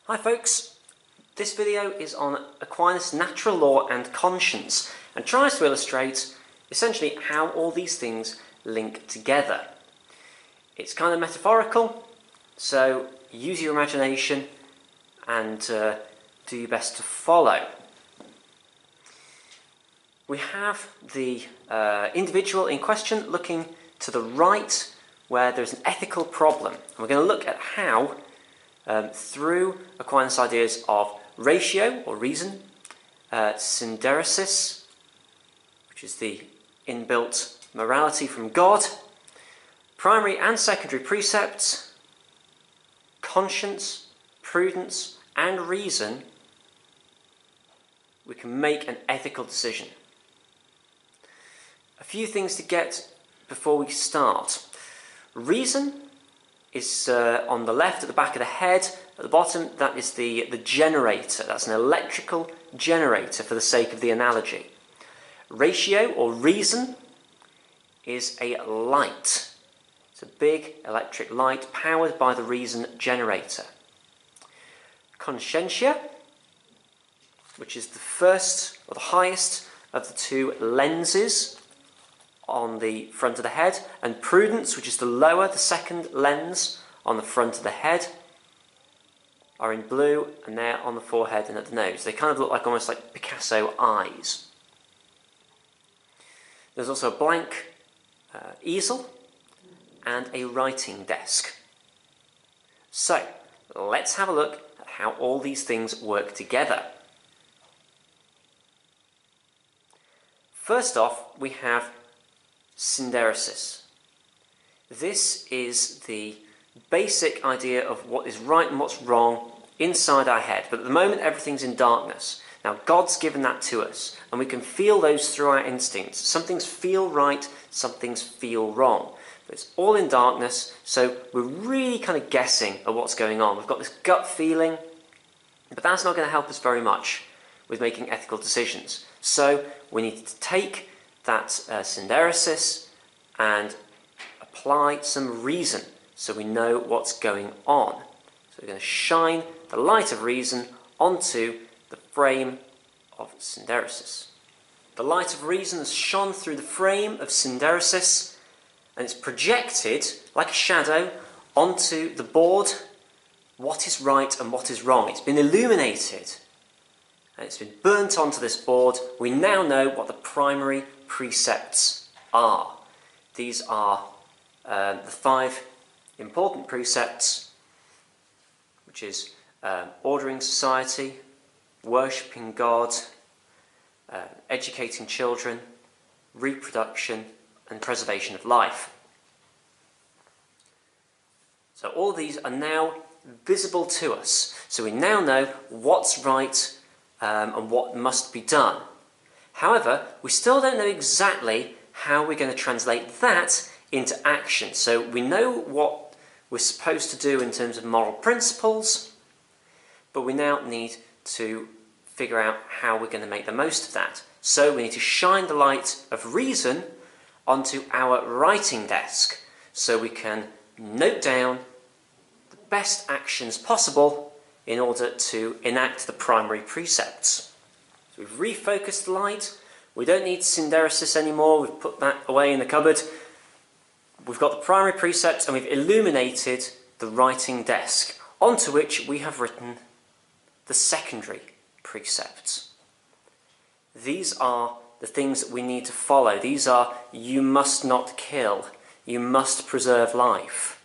Hi folks, this video is on Aquinas' natural law and conscience and tries to illustrate essentially how all these things link together. It's kind of metaphorical, so use your imagination and do your best to follow. We have the individual in question looking to the right where there's an ethical problem. And we're going to look at how through Aquinas' ideas of ratio or reason, Synderesis, which is the inbuilt morality from God, primary and secondary precepts, conscience, prudence, and reason, we can make an ethical decision. A few things to get before we start. Reason is on the left at the back of the head. At the bottom, that is the generator. That's an electrical generator for the sake of the analogy. Ratio or reason is a light. It's a big electric light powered by the reason generator. Conscientia, which is the first or the highest of the two lenses on the front of the head, and prudence, which is the lower, the second lens on the front of the head, are in blue, and they're on the forehead and at the nose. They kind of look like almost like Picasso eyes. There's also a blank easel and a writing desk. So let's have a look at how all these things work together. First off, we have Synderesis. This is the basic idea of what is right and what's wrong inside our head, but at the moment everything's in darkness. Now God's given that to us, and we can feel those through our instincts. Some things feel right, some things feel wrong, but it's all in darkness, so we're really kind of guessing at what's going on. We've got this gut feeling, but that's not going to help us very much with making ethical decisions. So we need to take that Synderesis and apply some reason so we know what's going on. So we're going to shine the light of reason onto the frame of Synderesis. The light of reason has shone through the frame of Synderesis, and it's projected like a shadow onto the board what is right and what is wrong. It's been illuminated and it's been burnt onto this board. We now know what the primary precepts are. These are the 5 important precepts, which is ordering society, worshipping God, educating children, reproduction, and preservation of life. So all these are now visible to us. So we now know what's right and what must be done. However, we still don't know exactly how we're going to translate that into action. So we know what we're supposed to do in terms of moral principles, but we now need to figure out how we're going to make the most of that. So we need to shine the light of reason onto our writing desk so we can note down the best actions possible in order to enact the primary precepts. So we've refocused the light. We don't need Synderesis anymore. We've put that away in the cupboard. We've got the primary precepts and we've illuminated the writing desk onto which we have written the secondary precepts. These are the things that we need to follow. These are: you must not kill, you must preserve life.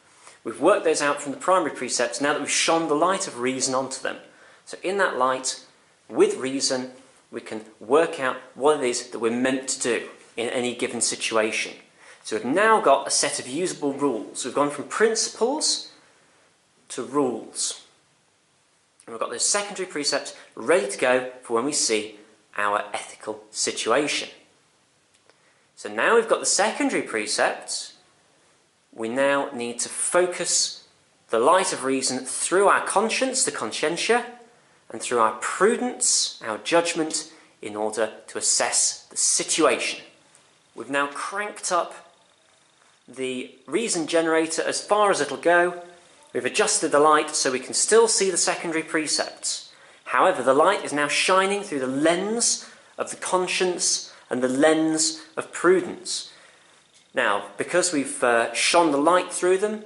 We've worked those out from the primary precepts now that we've shone the light of reason onto them. So in that light, with reason, we can work out what it is that we're meant to do in any given situation. So we've now got a set of usable rules. We've gone from principles to rules. And we've got those secondary precepts ready to go for when we see our ethical situation. So now we've got the secondary precepts, we now need to focus the light of reason through our conscience, the conscientia, and through our prudence, our judgment, in order to assess the situation. We've now cranked up the reason generator as far as it'll go. We've adjusted the light so we can still see the secondary precepts. However, the light is now shining through the lens of the conscience and the lens of prudence. Now, because we've shone the light through them,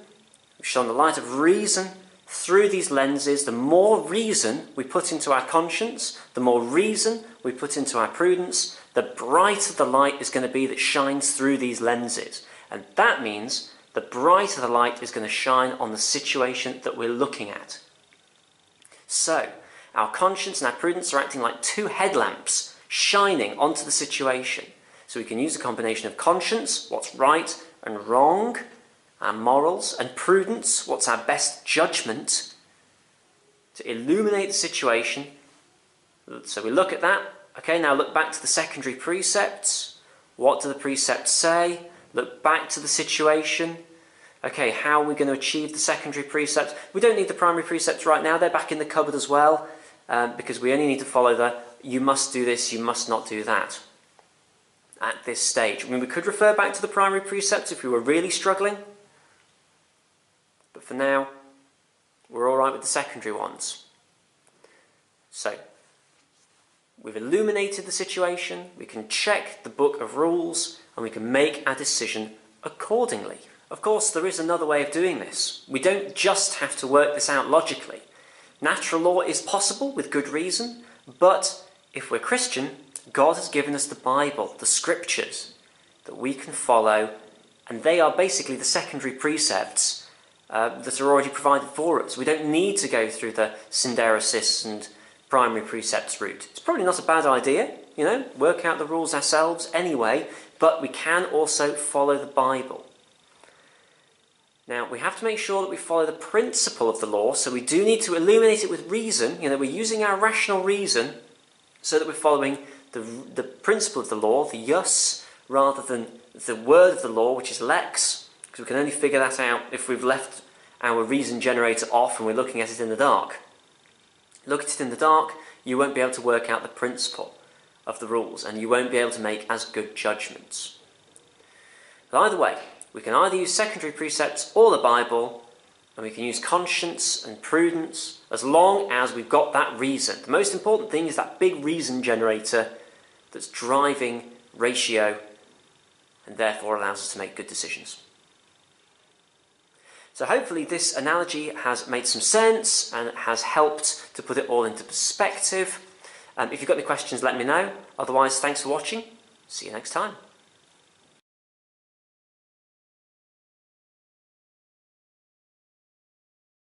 we've shone the light of reason through these lenses, the more reason we put into our conscience, the more reason we put into our prudence, the brighter the light is going to be that shines through these lenses. And that means the brighter the light is going to shine on the situation that we're looking at. So, our conscience and our prudence are acting like two headlamps shining onto the situation. So we can use a combination of conscience, what's right and wrong, our morals, and prudence, what's our best judgment, to illuminate the situation. So we look at that. Okay, now look back to the secondary precepts. What do the precepts say? Look back to the situation. Okay, how are we going to achieve the secondary precepts? We don't need the primary precepts right now. They're back in the cupboard as well, because we only need to follow the you must do this, you must not do that at this stage. I mean, we could refer back to the primary precepts if we were really struggling, but for now, we're all right with the secondary ones. So, we've illuminated the situation, we can check the book of rules, and we can make our decision accordingly. Of course, there is another way of doing this. We don't just have to work this out logically. Natural law is possible with good reason, but if we're Christian, God has given us the Bible, the scriptures, that we can follow, and they are basically the secondary precepts that are already provided for us. We don't need to go through the Synderesis and primary precepts route. It's probably not a bad idea, work out the rules ourselves anyway, but we can also follow the Bible. Now, we have to make sure that we follow the principle of the law, so we do need to illuminate it with reason. We're using our rational reason so that we're following the principle of the law, the jus, rather than the word of the law, which is lex, because we can only figure that out if we've left our reason generator off and we're looking at it in the dark. Look at it in the dark, you won't be able to work out the principle of the rules, and you won't be able to make as good judgments. But either way, we can either use secondary precepts or the Bible, and we can use conscience and prudence as long as we've got that reason. The most important thing is that big reason generator that's driving ratio and therefore allows us to make good decisions. So hopefully this analogy has made some sense and has helped to put it all into perspective. If you've got any questions, let me know. Otherwise, thanks for watching. See you next time.